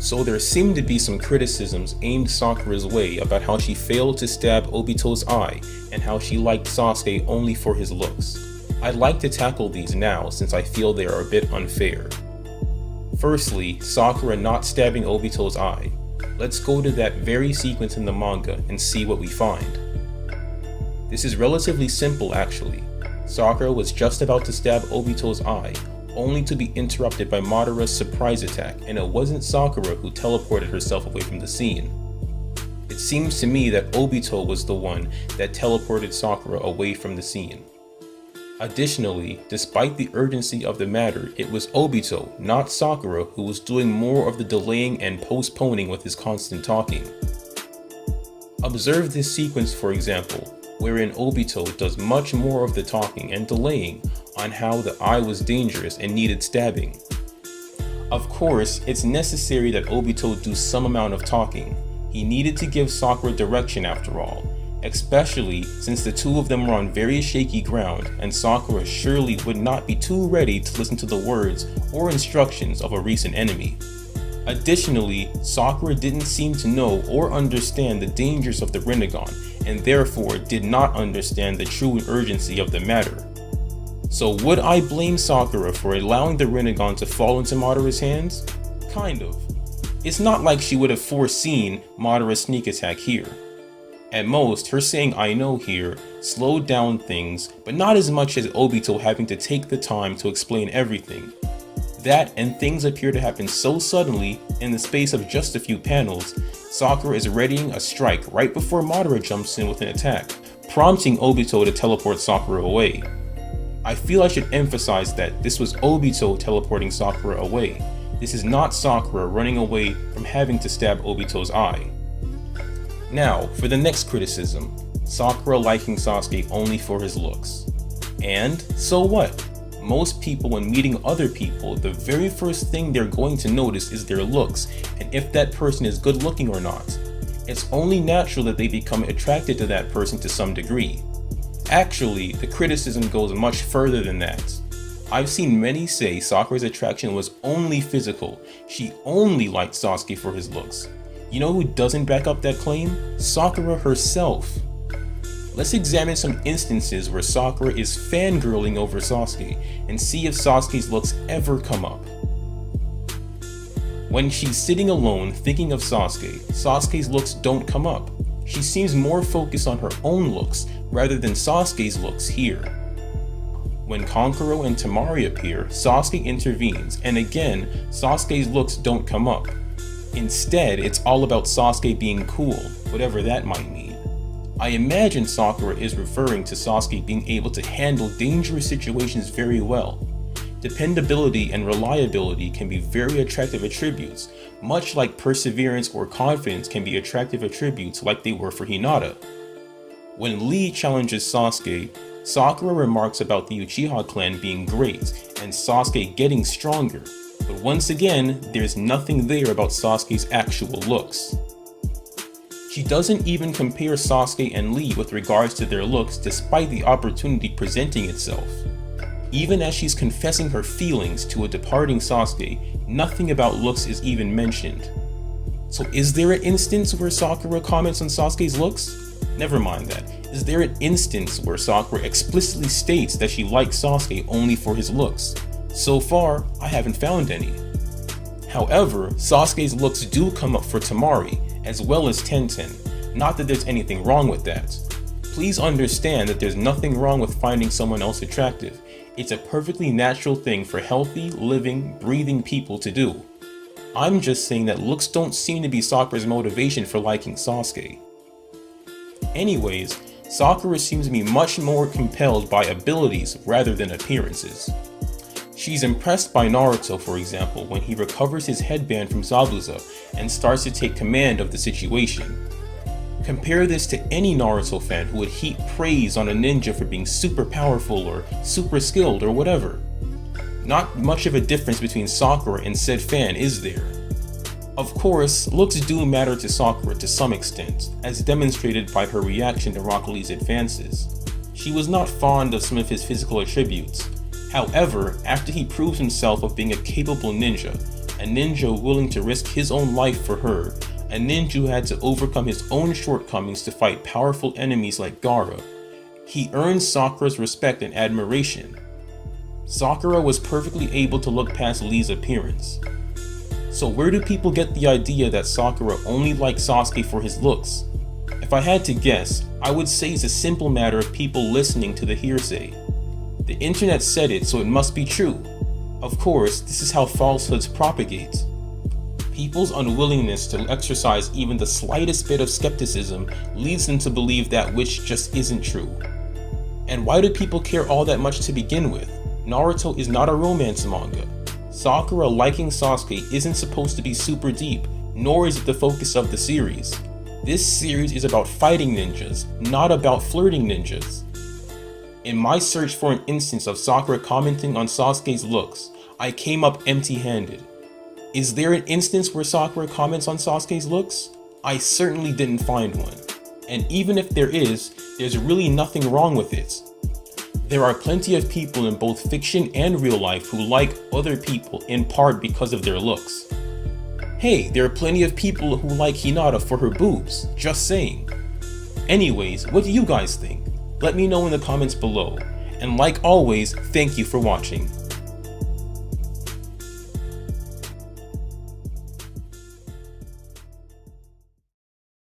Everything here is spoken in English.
so there seemed to be some criticisms aimed Sakura's way about how she failed to stab Obito's eye and how she liked Sasuke only for his looks. I'd like to tackle these now since I feel they are a bit unfair. Firstly, Sakura not stabbing Obito's eye. Let's go to that very sequence in the manga and see what we find. This is relatively simple actually. Sakura was just about to stab Obito's eye, only to be interrupted by Madara's surprise attack, and it wasn't Sakura who teleported herself away from the scene. It seems to me that Obito was the one that teleported Sakura away from the scene. Additionally, despite the urgency of the matter, it was Obito, not Sakura, who was doing more of the delaying and postponing with his constant talking. Observe this sequence for example, wherein Obito does much more of the talking and delaying on how the eye was dangerous and needed stabbing. Of course, it's necessary that Obito do some amount of talking. He needed to give Sakura direction after all, especially since the two of them were on very shaky ground and Sakura surely would not be too ready to listen to the words or instructions of a recent enemy. Additionally, Sakura didn't seem to know or understand the dangers of the Rinnegan and therefore did not understand the true urgency of the matter. So would I blame Sakura for allowing the Rinnegan to fall into Madara's hands? Kind of. It's not like she would have foreseen Madara's sneak attack here. At most, her saying "I know" here slowed down things, but not as much as Obito having to take the time to explain everything. That and things appear to happen so suddenly in the space of just a few panels. Sakura is readying a strike right before Madara jumps in with an attack, prompting Obito to teleport Sakura away. I feel I should emphasize that this was Obito teleporting Sakura away. This is not Sakura running away from having to stab Obito's eye. Now, for the next criticism, Sakura liking Sasuke only for his looks. And so what? Most people when meeting other people, the very first thing they're going to notice is their looks and if that person is good looking or not. It's only natural that they become attracted to that person to some degree. Actually, the criticism goes much further than that. I've seen many say Sakura's attraction was only physical. She only liked Sasuke for his looks. You know who doesn't back up that claim? Sakura herself. Let's examine some instances where Sakura is fangirling over Sasuke and see if Sasuke's looks ever come up. When she's sitting alone thinking of Sasuke, Sasuke's looks don't come up. She seems more focused on her own looks rather than Sasuke's looks here. When Kankuro and Temari appear, Sasuke intervenes, and again, Sasuke's looks don't come up. Instead, it's all about Sasuke being cool, whatever that might mean. I imagine Sakura is referring to Sasuke being able to handle dangerous situations very well. Dependability and reliability can be very attractive attributes, much like perseverance or confidence can be attractive attributes like they were for Hinata. When Lee challenges Sasuke, Sakura remarks about the Uchiha clan being great and Sasuke getting stronger, but once again, there's nothing there about Sasuke's actual looks. She doesn't even compare Sasuke and Lee with regards to their looks despite the opportunity presenting itself. Even as she's confessing her feelings to a departing Sasuke, nothing about looks is even mentioned. So is there an instance where Sakura comments on Sasuke's looks? Never mind that. Is there an instance where Sakura explicitly states that she likes Sasuke only for his looks? So far, I haven't found any. However, Sasuke's looks do come up for Temari, as well as Tenten. Not that there's anything wrong with that. Please understand that there's nothing wrong with finding someone else attractive. It's a perfectly natural thing for healthy, living, breathing people to do. I'm just saying that looks don't seem to be Sakura's motivation for liking Sasuke. Anyways, Sakura seems to be much more compelled by abilities rather than appearances. She's impressed by Naruto, for example, when he recovers his headband from Zabuza and starts to take command of the situation. Compare this to any Naruto fan who would heap praise on a ninja for being super powerful or super skilled or whatever. Not much of a difference between Sakura and said fan, is there? Of course, looks do matter to Sakura to some extent, as demonstrated by her reaction to Rock Lee's advances. She was not fond of some of his physical attributes. However, after he proves himself of being a capable ninja, a ninja willing to risk his own life for her, a ninja who had to overcome his own shortcomings to fight powerful enemies like Gaara. He earned Sakura's respect and admiration. Sakura was perfectly able to look past Lee's appearance. So where do people get the idea that Sakura only likes Sasuke for his looks? If I had to guess, I would say it's a simple matter of people listening to the hearsay. The internet said it, so it must be true. Of course, this is how falsehoods propagate. People's unwillingness to exercise even the slightest bit of skepticism leads them to believe that which just isn't true. And why do people care all that much to begin with? Naruto is not a romance manga. Sakura liking Sasuke isn't supposed to be super deep, nor is it the focus of the series. This series is about fighting ninjas, not about flirting ninjas. In my search for an instance of Sakura commenting on Sasuke's looks, I came up empty-handed. Is there an instance where Sakura comments on Sasuke's looks? I certainly didn't find one. And even if there is, there's really nothing wrong with it. There are plenty of people in both fiction and real life who like other people in part because of their looks. Hey, there are plenty of people who like Hinata for her boobs, just saying. Anyways, what do you guys think? Let me know in the comments below. And like always, thank you for watching.